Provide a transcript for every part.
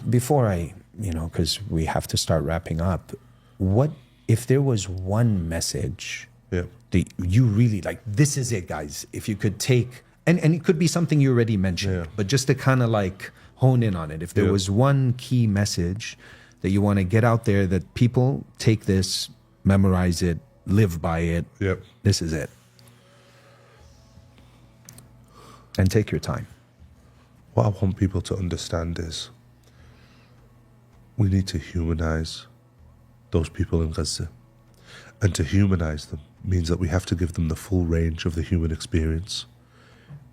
before because we have to start wrapping up, what if there was one message that you really like, this is it, guys, if you could take, and it could be something you already mentioned, but just to kind of like hone in on it, if there was one key message that you want to get out there, that people take this, memorize it, live by it, this is it. And take your time. What I want people to understand is we need to humanize those people in Gaza. And to humanize them means that we have to give them the full range of the human experience.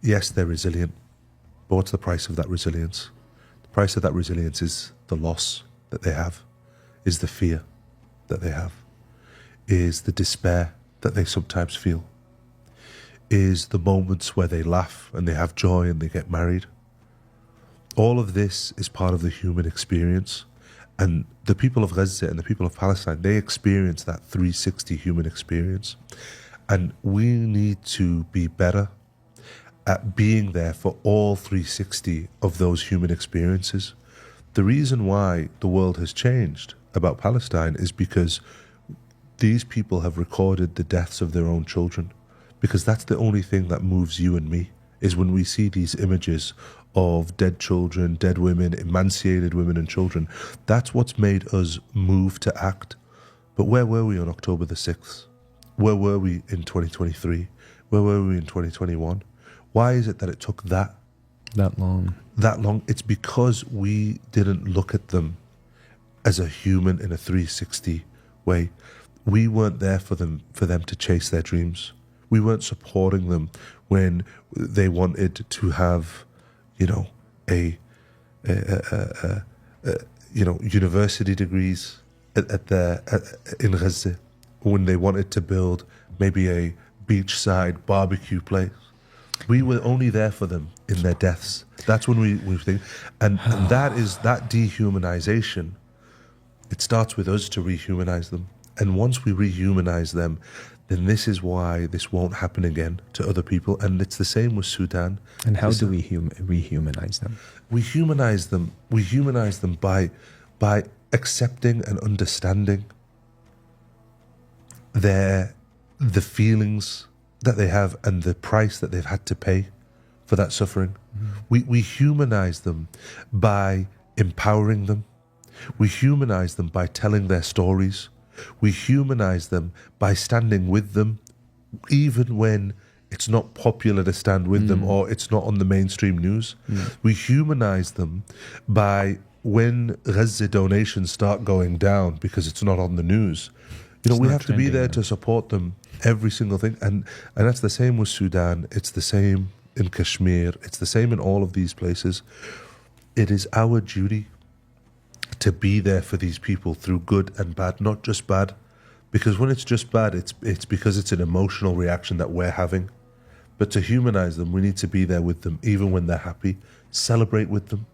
Yes, they're resilient, but what's the price of that resilience? The price of that resilience is the loss that they have, is the fear that they have, is the despair that they sometimes feel, is the moments where they laugh and they have joy and they get married. All of this is part of the human experience. And the people of Gaza and the people of Palestine, they experience that 360 human experience. And we need to be better at being there for all 360 of those human experiences. The reason why the world has changed about Palestine is because these people have recorded the deaths of their own children. Because that's the only thing that moves you and me, is when we see these images of dead children, dead women, emaciated women and children. That's what's made us move to act. But where were we on October the 6th? Where were we in 2023? Where were we in 2021? Why is it that it took that long? It's because we didn't look at them as a human in a 360 way. We weren't there for them to chase their dreams. We weren't supporting them when they wanted to have, university degrees in Gaza, when they wanted to build maybe a beachside barbecue place. We were only there for them in their deaths. That's when we think, and that dehumanization. It starts with us to rehumanize them, and once we rehumanize them, then this is why this won't happen again to other people. And it's the same with Sudan. And how do we rehumanize them? We humanize them by accepting and understanding the feelings that they have and the price that they've had to pay for that suffering. We humanize them by empowering them. We humanize them by telling their stories. We humanize them by standing with them, even when it's not popular to stand with them or it's not on the mainstream news. We humanize them by, when Gaza donations start going down because it's not on the news, we have to be there to support them, every single thing. And that's the same with Sudan. It's the same in Kashmir. It's the same in all of these places. It is our duty to be there for these people through good and bad, not just bad. Because when it's just bad, it's because it's an emotional reaction that we're having. But to humanize them, we need to be there with them, even when they're happy. Celebrate with them.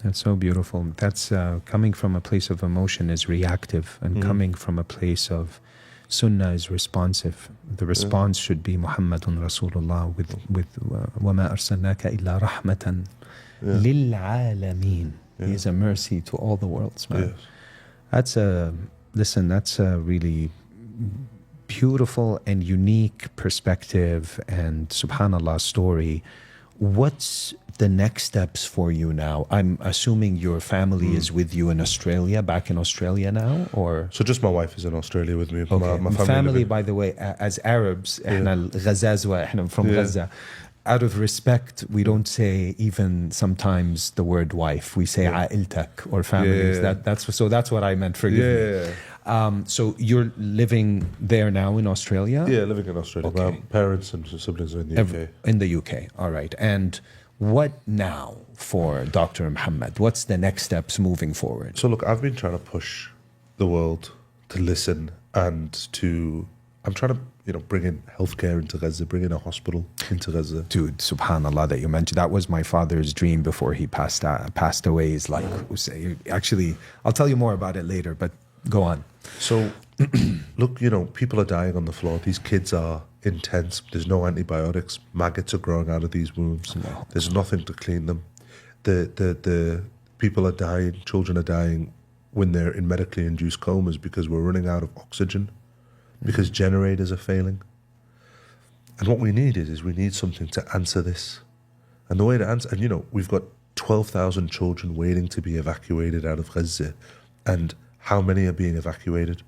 That's so beautiful. That's coming from a place of emotion is reactive, and coming from a place of Sunnah is responsive. The response should be Muhammadun Rasulullah with وَمَا أَرْسَلْنَاكَ إِلَّا رَحْمَةً لِلْعَالَمِينَ. He is a mercy to all the worlds, man. Yes. That's a really beautiful and unique perspective and subhanallah story. What's the next steps for you now? I'm assuming your family is with you in Australia, back in Australia now, or? So just my wife is in Australia with me. Okay. My family, by the way, as Arabs, احنا الغزازوة, احنا from Gaza. Out of respect, we don't say even sometimes the word wife. We say عائلتك or families. That's what I meant. Forgive me. So you're living there now in Australia? Yeah, living in Australia. Okay. My parents and siblings are in the UK. In the UK, all right. And what now for Dr. Muhammad? What's the next steps moving forward? So look, I've been trying to push the world to listen and I'm trying to bring in healthcare into Gaza, bring in a hospital into Gaza. Dude, subhanallah that you mentioned. That was my father's dream before he passed away. Is like, actually, I'll tell you more about it later, but go on. So, look, people are dying on the floor. These kids are intense. There's no antibiotics. Maggots are growing out of these wounds. There's nothing to clean them. The people are dying, children are dying when they're in medically induced comas because we're running out of oxygen, because generators are failing. And what we need is we need something to answer this. And the way to answer, and you know, we've got 12,000 children waiting to be evacuated out of Gaza. And how many are being evacuated?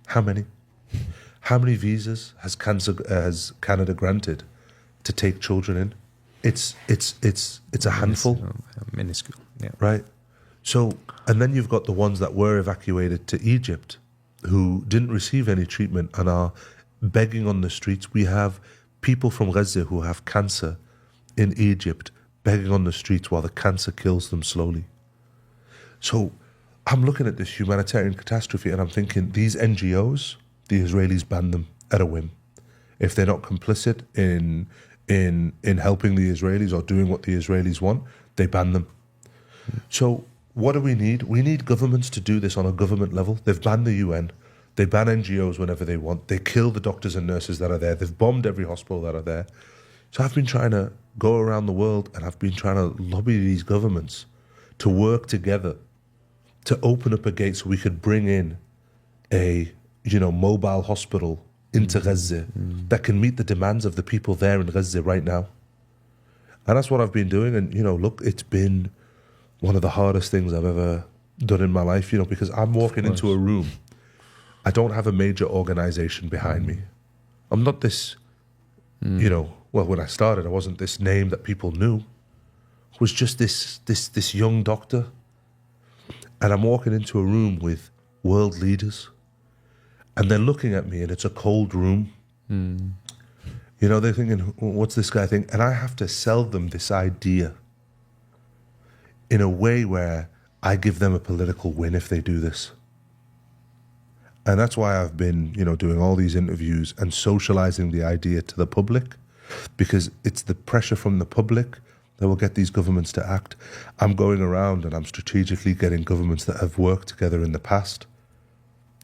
How many? How many visas has Canada granted to take children in? It's a handful. Minuscule, yeah. Right? So, and then you've got the ones that were evacuated to Egypt who didn't receive any treatment and are begging on the streets. We have people from Gaza who have cancer in Egypt begging on the streets while the cancer kills them slowly. So I'm looking at this humanitarian catastrophe and I'm thinking, these NGOs, the Israelis ban them at a whim. If they're not complicit in helping the Israelis or doing what the Israelis want, they ban them. So what do we need? We need governments to do this on a government level. They've banned the UN. They ban NGOs whenever they want. They kill the doctors and nurses that are there. They've bombed every hospital that are there. So I've been trying to go around the world and I've been trying to lobby these governments to work together to open up a gate so we could bring in a, you know, mobile hospital into Gaza that can meet the demands of the people there in Gaza right now. And that's what I've been doing. And, you know, look, it's been one of the hardest things I've ever done in my life, you know, because I'm walking into a room. I don't have a major organization behind me. I'm not this, you know, well, when I started, I wasn't this name that people knew. I was just this young doctor. And I'm walking into a room with world leaders. And they're looking at me and it's a cold room. You know, they're thinking, what's this guy think? And I have to sell them this idea in a way where I give them a political win if they do this. And that's why I've been, you know, doing all these interviews and socializing the idea to the public, because it's the pressure from the public that will get these governments to act. I'm going around and I'm strategically getting governments that have worked together in the past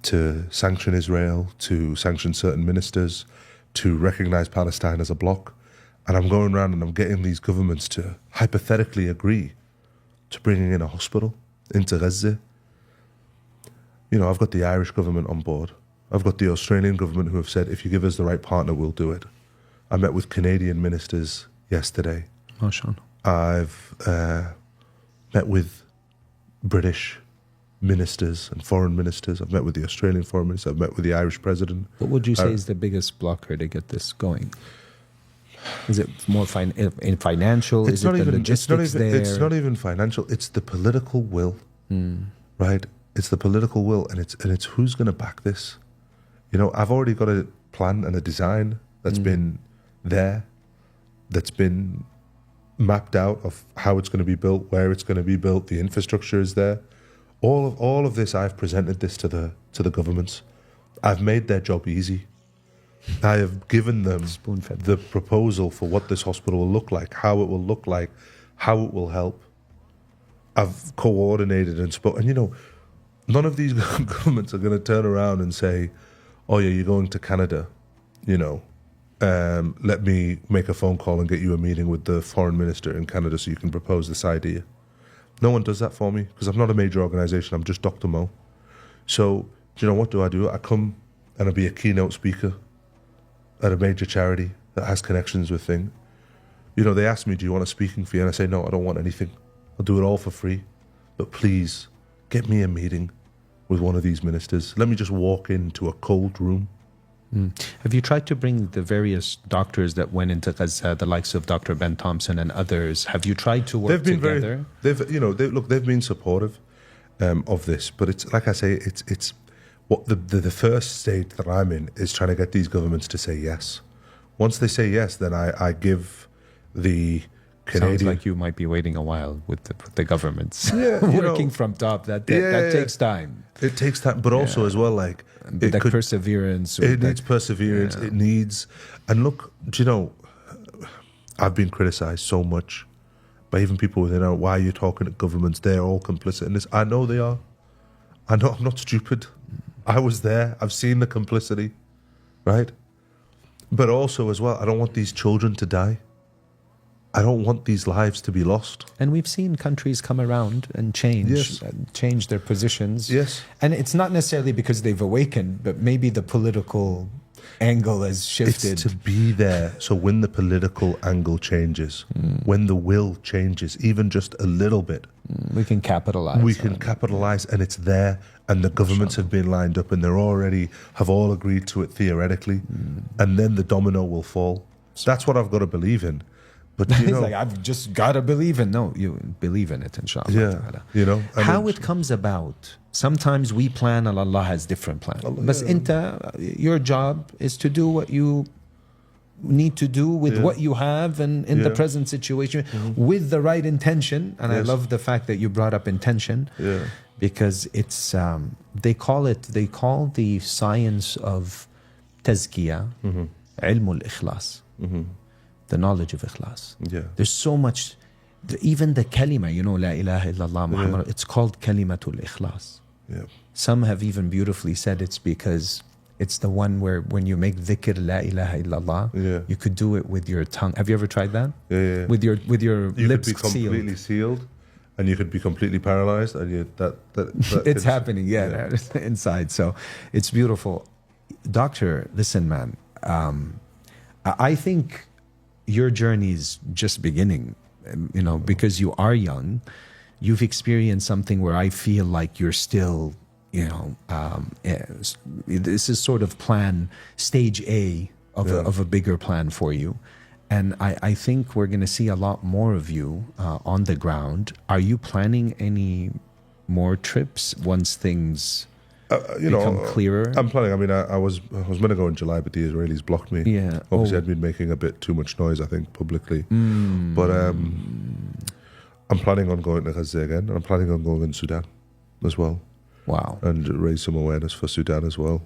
to sanction Israel, to sanction certain ministers, to recognize Palestine as a bloc. And I'm going around and I'm getting these governments to hypothetically agree to bringing in a hospital into Gaza. You know, I've got the Irish government on board. I've got the Australian government who have said, if you give us the right partner, we'll do it. I met with Canadian ministers yesterday. Oh, Sean. I've met with British ministers and foreign ministers. I've met with the Australian foreign minister. I've met with the Irish president. What would you say is the biggest blocker to get this going? Is it more financial? Is it the logistics there? It's not even financial. It's the political will, right? It's the political will, and it's who's going to back this. You know, I've already got a plan and a design that's been there, that's been mapped out of how it's going to be built, where it's going to be built, the infrastructure is there. All of this, I've presented this to the governments. I've made their job easy. I have given them the proposal for what this hospital will look like, how it will look like, how it will help. I've coordinated and spoken. And, you know, none of these governments are going to turn around and say, oh, yeah, you're going to Canada, you know, let me make a phone call and get you a meeting with the foreign minister in Canada so you can propose this idea. No one does that for me because I'm not a major organization. I'm just Dr. Mo. So, do you know what do? I come and I'll be a keynote speaker at a major charity that has connections with things. You know, they ask me, do you want a speaking fee? And I say, no, I don't want anything. I'll do it all for free. But please, get me a meeting with one of these ministers. Let me just walk into a cold room. Have you tried to bring the various doctors that went into Gaza, the likes of Dr. Ben Thompson and others? Have you tried to work together? They've been supportive of this, but it's like I say, it's what the first stage that I'm in is trying to get these governments to say yes. Once they say yes, then I give the Canadian. Sounds like you might be waiting a while with the governments. Yeah, working from top. That takes time. It takes time, but also as well, like perseverance. It needs perseverance. Yeah. It needs, and look, do you know, I've been criticized so much by even people within our. Why are you talking to governments? They're all complicit in this. I know they are. I know. I'm not stupid. I was there. I've seen the complicity, right? But also as well, I don't want these children to die. I don't want these lives to be lost. And we've seen countries come around and change, Yes. change their positions. Yes. And it's not necessarily because they've awakened, but maybe the political angle has shifted. It's to be there. So when the political angle changes, when the will changes, even just a little bit, we can capitalize. we can capitalize, and it's there. And the governments have been lined up, and they're already have all agreed to it theoretically, and then the domino will fall. That's what I've got to believe in. But you It's know, like, I've just got to believe in. No, you believe in it, inshallah. yeah, you know, and How it comes about. Sometimes we plan and Allah has different plans. But your job is to do what you need to do with what you have and in the present situation with the right intention. And I love the fact that you brought up intention because it's they call the science of tazkiyah ilm al-ikhlas, the knowledge of ikhlas. There's so much. Even the kalima, la ilaha illallah Muhammad, it's called kalimatul ikhlas. Some have even beautifully said it's because it's the one where when you make dhikr la ilaha illallah, you could do it with your tongue. Have you ever tried that? With your you lips could be completely sealed, and you could be completely paralyzed, and that it's happening, inside. So it's beautiful. Doctor, listen, man, I think your journey is just beginning. Because you are young, you've experienced something where I feel like you're still, this is sort of stage A of a bigger plan for you. And I think we're going to see a lot more of you on the ground. Are you planning any more trips once things become clearer? I'm planning. I mean, I was meant to go in July, but the Israelis blocked me. Yeah. Obviously, I'd been making a bit too much noise, I think, publicly. But I'm planning on going to Gaza again, and I'm planning on going in Sudan as well. Wow. And raise some awareness for Sudan as well.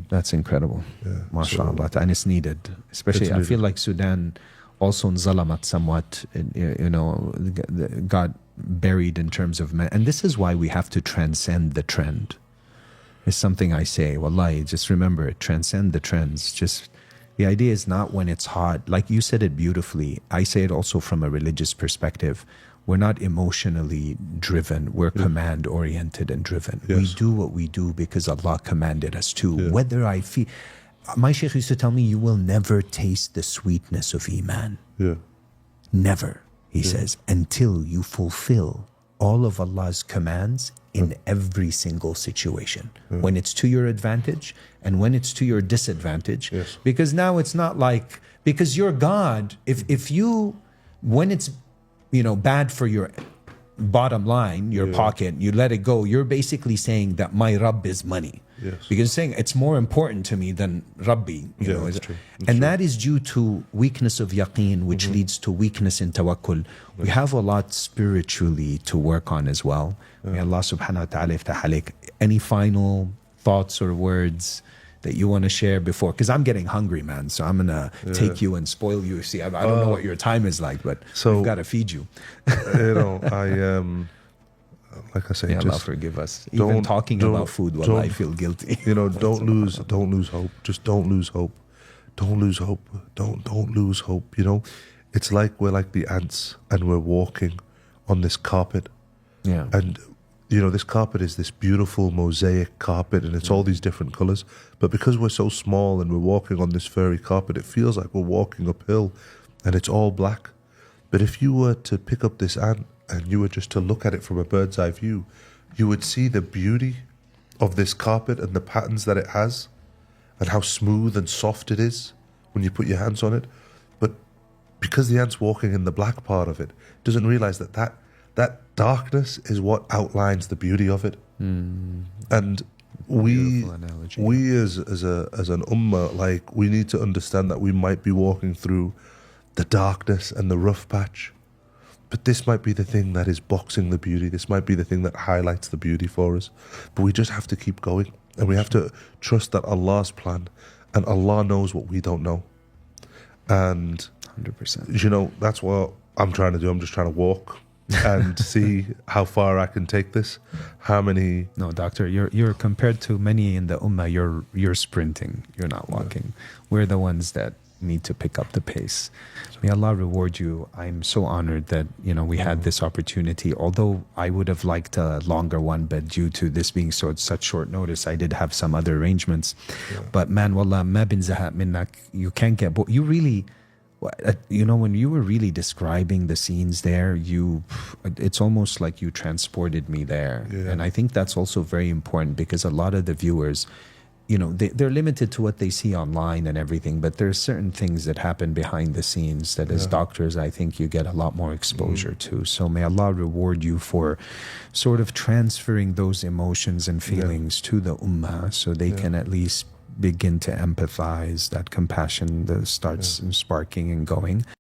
That's incredible. MashaAllah. And it's needed. Especially, I feel like Sudan also nzalamat somewhat, got buried in terms of men. And this is why we have to transcend the trend. It's something I say, wallahi, just remember it, transcend the trends. Just the idea is not when it's hot. Like you said it beautifully. I say it also from a religious perspective. We're not emotionally driven. We're command oriented and driven. We do what we do because Allah commanded us to. Whether I feel, my sheikh used to tell me, you will never taste the sweetness of Imaan. Never, he says, until you fulfill all of Allah's commands in every single situation. When it's to your advantage and when it's to your disadvantage. Because now it's not like, because you're God, if you, when it's, bad for your bottom line, your pocket, you let it go, you're basically saying that my Rabb is money. Because saying it's more important to me than Rabbi. That's true. And that is due to weakness of yaqeen, which leads to weakness in tawakkul. We have a lot spiritually to work on as well. May Allah subhanahu wa ta'ala iftah alik. Any final thoughts or words that you want to share before? Because I'm getting hungry, man. So I'm going to take you and spoil you. See, I don't know what your time is like, but we've got to feed you. Like I say, May Allah just forgive us. Even talking about food, well, I feel guilty. Don't lose hope. Just don't lose hope. Don't lose hope. Don't lose hope. It's like we're like the ants and we're walking on this carpet. And this carpet is this beautiful mosaic carpet, and it's all these different colors. But because we're so small and we're walking on this furry carpet, it feels like we're walking uphill, and it's all black. But if you were to pick up this ant and you were just to look at it from a bird's eye view, you would see the beauty of this carpet and the patterns that it has, and how smooth and soft it is when you put your hands on it. But because the ant's walking in the black part of it, doesn't realize that darkness is what outlines the beauty of it. And we as an ummah, like, we need to understand that we might be walking through the darkness and the rough patch, but this might be the thing that is boxing the beauty. This might be the thing that highlights the beauty for us. But we just have to keep going, and we have to trust that Allah's plan, and Allah knows what we don't know. And 100%. That's what I'm trying to do. I'm just trying to walk and see how far I can take this. How many? No, doctor, you're compared to many in the ummah. You're sprinting. You're not walking. We're the ones that need to pick up the pace. May Allah reward you. I'm so honored that, you know, we had this opportunity. Although I would have liked a longer one, but due to this being such short notice, I did have some other arrangements. But man, wallah, ma bin zahat minnak. You can't get bored. You really, you know, when you were really describing the scenes there, it's almost like you transported me there. And I think that's also very important, because a lot of the viewers, you know, they're limited to what they see online and everything, but there are certain things that happen behind the scenes that as doctors, I think you get a lot more exposure to. So may Allah reward you for sort of transferring those emotions and feelings to the ummah, so they can at least begin to empathize, that compassion that starts sparking and going.